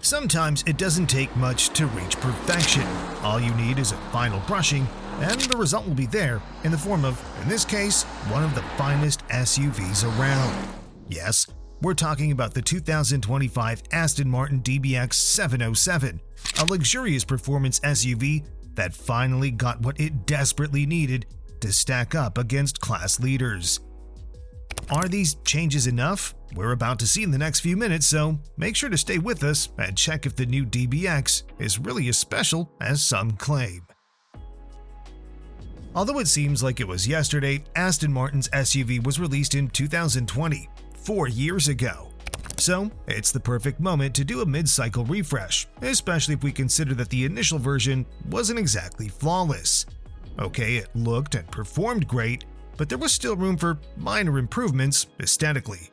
Sometimes it doesn't take much to reach perfection. All you need is a final brushing, and the result will be there in the form of, in this case, one of the finest SUVs around. Yes, we're talking about the 2025 Aston Martin DBX 707, a luxurious performance SUV that finally got what it desperately needed to stack up against class leaders. Are these changes enough? We're about to see in the next few minutes, so make sure to stay with us and check if the new DBX is really as special as some claim. Although it seems like it was yesterday, Aston Martin's SUV was released in 2020, 4 years ago. So, it's the perfect moment to do a mid-cycle refresh, especially if we consider that the initial version wasn't exactly flawless. Okay, it looked and performed great, but there was still room for minor improvements aesthetically.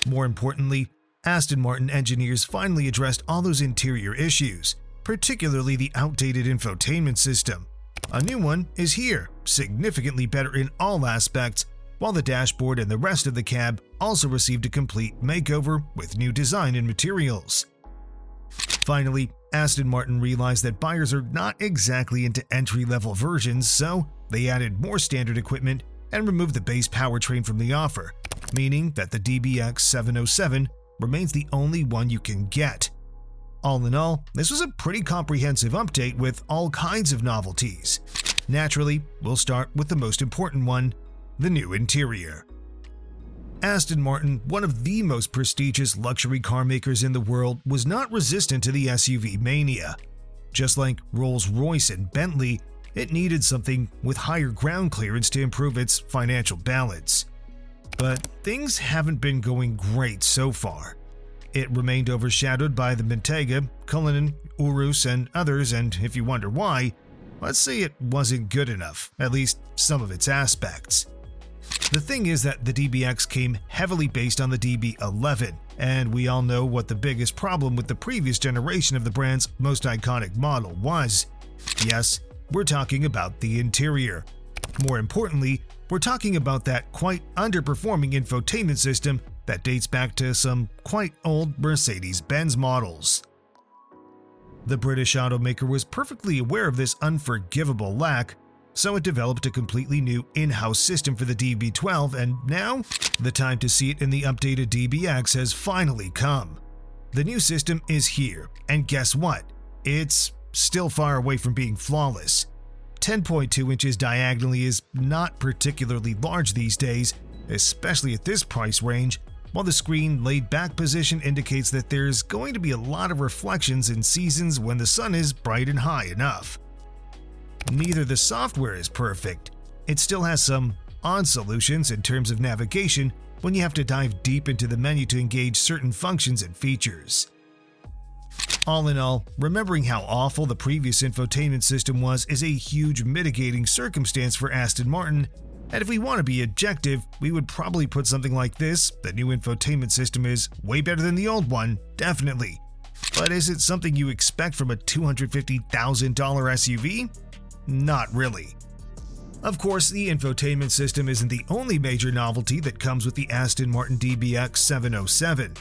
More importantly, Aston Martin engineers finally addressed all those interior issues, particularly the outdated infotainment system. A new one is here, significantly better in all aspects, while the dashboard and the rest of the cab also received a complete makeover with new design and materials. Finally, Aston Martin realized that buyers are not exactly into entry-level versions, so they added more standard equipment and removed the base powertrain from the offer, meaning that the DBX 707 remains the only one you can get. All in all, this was a pretty comprehensive update with all kinds of novelties. Naturally, we'll start with the most important one, the new interior. Aston Martin, one of the most prestigious luxury car makers in the world, was not resistant to the SUV mania. Just like Rolls-Royce and Bentley, it needed something with higher ground clearance to improve its financial balance. But things haven't been going great so far. It remained overshadowed by the Bentayga, Cullinan, Urus, and others, and if you wonder why, let's say it wasn't good enough, at least some of its aspects. The thing is that the DBX came heavily based on the DB11, and we all know what the biggest problem with the previous generation of the brand's most iconic model was. Yes, we're talking about the interior. More importantly, we're talking about that quite underperforming infotainment system that dates back to some quite old Mercedes-Benz models. The British automaker was perfectly aware of this unforgivable lack, so it developed a completely new in-house system for the DB12, and now, the time to see it in the updated DBX has finally come. The new system is here, and guess what? It's still far away from being flawless. 10.2 inches diagonally is not particularly large these days, especially at this price range, while the screen laid-back position indicates that there's going to be a lot of reflections in seasons when the sun is bright and high enough. Neither the software is perfect. It still has some odd solutions in terms of navigation when you have to dive deep into the menu to engage certain functions and features. All in all, remembering how awful the previous infotainment system was is a huge mitigating circumstance for Aston Martin, and if we want to be objective, we would probably put something like this: the new infotainment system is way better than the old one, definitely. But is it something you expect from a $250,000 SUV? Not really. Of course, the infotainment system isn't the only major novelty that comes with the Aston Martin DBX 707.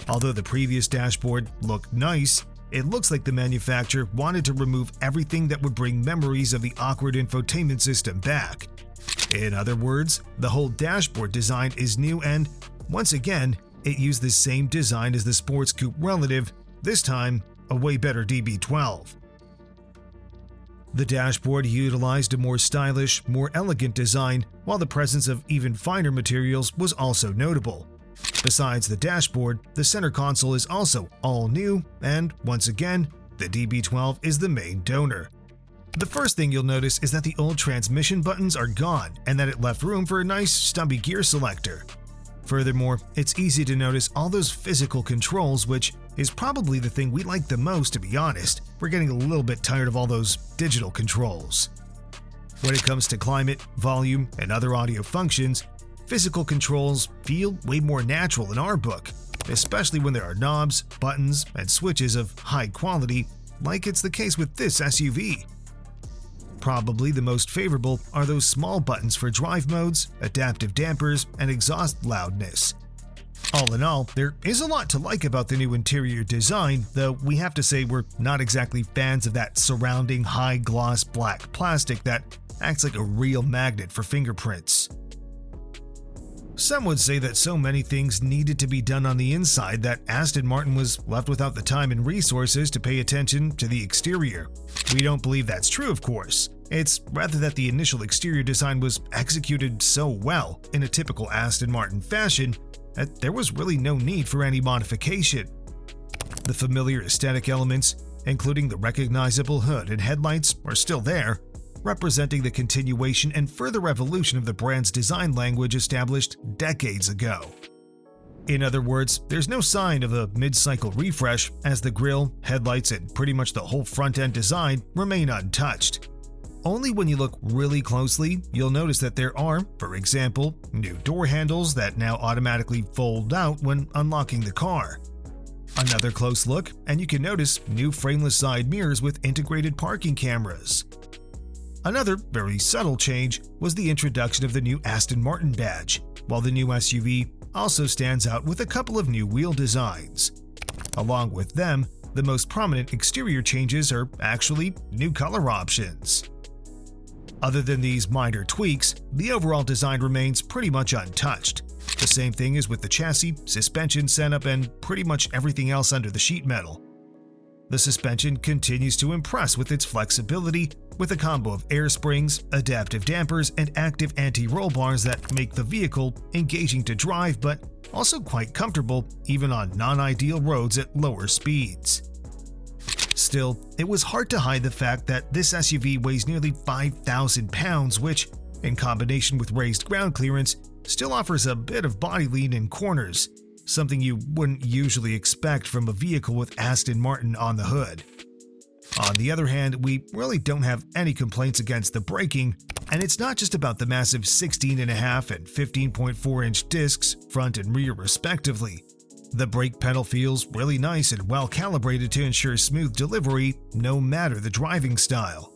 Although the previous dashboard looked nice, it looks like the manufacturer wanted to remove everything that would bring memories of the awkward infotainment system back. In other words, the whole dashboard design is new and, once again, it used the same design as the sports coupe relative, this time a way better DB12. The dashboard utilized a more stylish, more elegant design, while the presence of even finer materials was also notable. Besides the dashboard, the center console is also all new, and once again, the DB12 is the main donor. The first thing you'll notice is that the old transmission buttons are gone and that it left room for a nice stubby gear selector. Furthermore, it's easy to notice all those physical controls, which is probably the thing we like the most, to be honest. We're getting a little bit tired of all those digital controls. When it comes to climate, volume, and other audio functions, physical controls feel way more natural in our book, especially when there are knobs, buttons, and switches of high quality, like it's the case with this SUV. Probably the most favorable are those small buttons for drive modes, adaptive dampers, and exhaust loudness. All in all, there is a lot to like about the new interior design, though we have to say we're not exactly fans of that surrounding high-gloss black plastic that acts like a real magnet for fingerprints. Some would say that so many things needed to be done on the inside that Aston Martin was left without the time and resources to pay attention to the exterior. We don't believe that's true, of course. It's rather that the initial exterior design was executed so well in a typical Aston Martin fashion that there was really no need for any modification. The familiar aesthetic elements, including the recognizable hood and headlights, are still there, representing the continuation and further evolution of the brand's design language established decades ago. In other words, there's no sign of a mid-cycle refresh, as the grille, headlights, and pretty much the whole front-end design remain untouched. Only when you look really closely, you'll notice that there are, for example, new door handles that now automatically fold out when unlocking the car. Another close look, and you can notice new frameless side mirrors with integrated parking cameras. Another very subtle change was the introduction of the new Aston Martin badge, while the new SUV also stands out with a couple of new wheel designs. Along with them, the most prominent exterior changes are actually new color options. Other than these minor tweaks, the overall design remains pretty much untouched. The same thing is with the chassis, suspension setup, and pretty much everything else under the sheet metal. The suspension continues to impress with its flexibility, with a combo of air springs, adaptive dampers, and active anti-roll bars that make the vehicle engaging to drive but also quite comfortable even on non-ideal roads at lower speeds. Still, it was hard to hide the fact that this SUV weighs nearly 5,000 pounds, which, in combination with raised ground clearance, still offers a bit of body lean in corners, something you wouldn't usually expect from a vehicle with Aston Martin on the hood. On the other hand, we really don't have any complaints against the braking, and it's not just about the massive 16.5 and 15.4-inch discs, front and rear respectively. The brake pedal feels really nice and well calibrated to ensure smooth delivery no matter the driving style.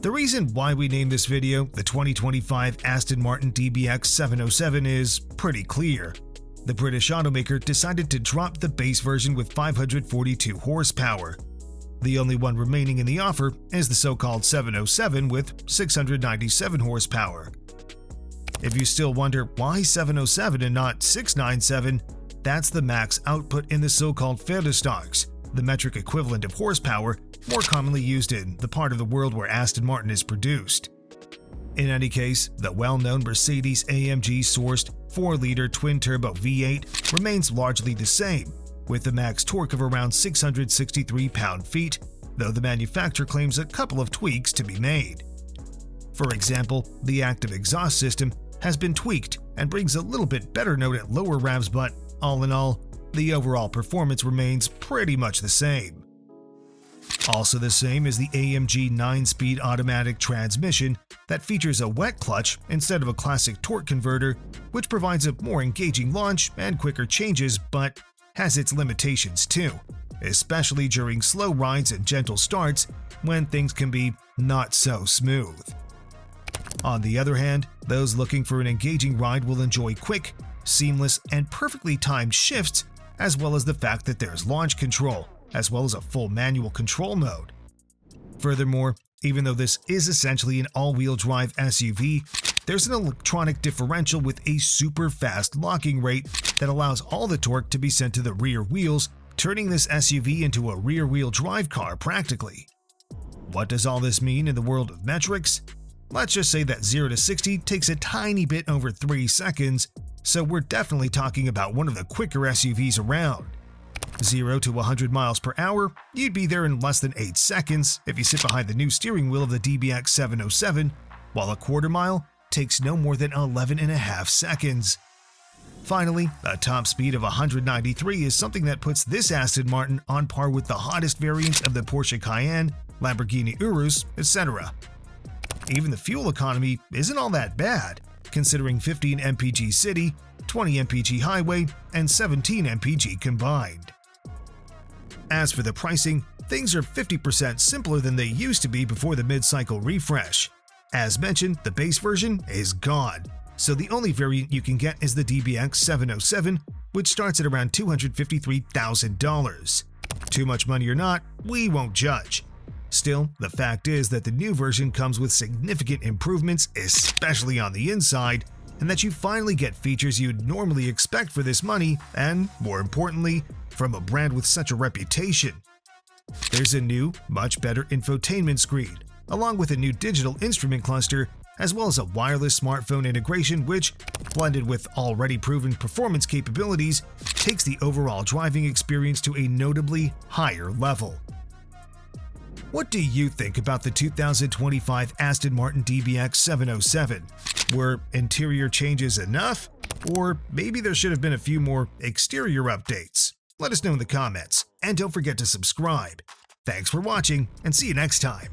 The reason why we named this video the 2025 Aston Martin DBX 707 is pretty clear. The British automaker decided to drop the base version with 542 horsepower. The only one remaining in the offer is the so-called 707 with 697 horsepower. If you still wonder why 707 and not 697, that's the max output in the so-called Viertelstocks, the metric equivalent of horsepower more commonly used in the part of the world where Aston Martin is produced. In any case, the well-known Mercedes-AMG-sourced 4-liter twin-turbo V8 remains largely the same, with the max torque of around 663 pound-feet, though the manufacturer claims a couple of tweaks to be made. For example, the active exhaust system has been tweaked and brings a little bit better note at lower revs, but all in all, the overall performance remains pretty much the same. Also the same is the AMG 9-speed automatic transmission that features a wet clutch instead of a classic torque converter, which provides a more engaging launch and quicker changes, but has its limitations too, especially during slow rides and gentle starts when things can be not so smooth. On the other hand, those looking for an engaging ride will enjoy quick, seamless, and perfectly timed shifts, as well as the fact that there's launch control, as well as a full manual control mode. Furthermore, even though this is essentially an all-wheel drive SUV, there's an electronic differential with a super fast locking rate that allows all the torque to be sent to the rear wheels, turning this SUV into a rear-wheel drive car practically. What does all this mean in the world of metrics? Let's just say that 0 to 60 takes a tiny bit over 3 seconds, so we're definitely talking about one of the quicker SUVs around. 0 to 100 miles per hour, you'd be there in less than 8 seconds if you sit behind the new steering wheel of the DBX 707, while a quarter mile takes no more than 11.5 seconds. Finally, a top speed of 193 is something that puts this Aston Martin on par with the hottest variants of the Porsche Cayenne, Lamborghini Urus, etc. Even the fuel economy isn't all that bad, considering 15 mpg city, 20 mpg highway, and 17 mpg combined. As for the pricing, things are 50% simpler than they used to be before the mid-cycle refresh. As mentioned, the base version is gone, so the only variant you can get is the DBX 707, which starts at around $253,000. Too much money or not, we won't judge. Still, the fact is that the new version comes with significant improvements, especially on the inside, and that you finally get features you'd normally expect for this money and, more importantly, from a brand with such a reputation. There's a new, much better infotainment screen, along with a new digital instrument cluster, as well as a wireless smartphone integration which, blended with already proven performance capabilities, takes the overall driving experience to a notably higher level. What do you think about the 2025 Aston Martin DBX 707? Were interior changes enough? Or maybe there should have been a few more exterior updates? Let us know in the comments, and don't forget to subscribe. Thanks for watching, and see you next time.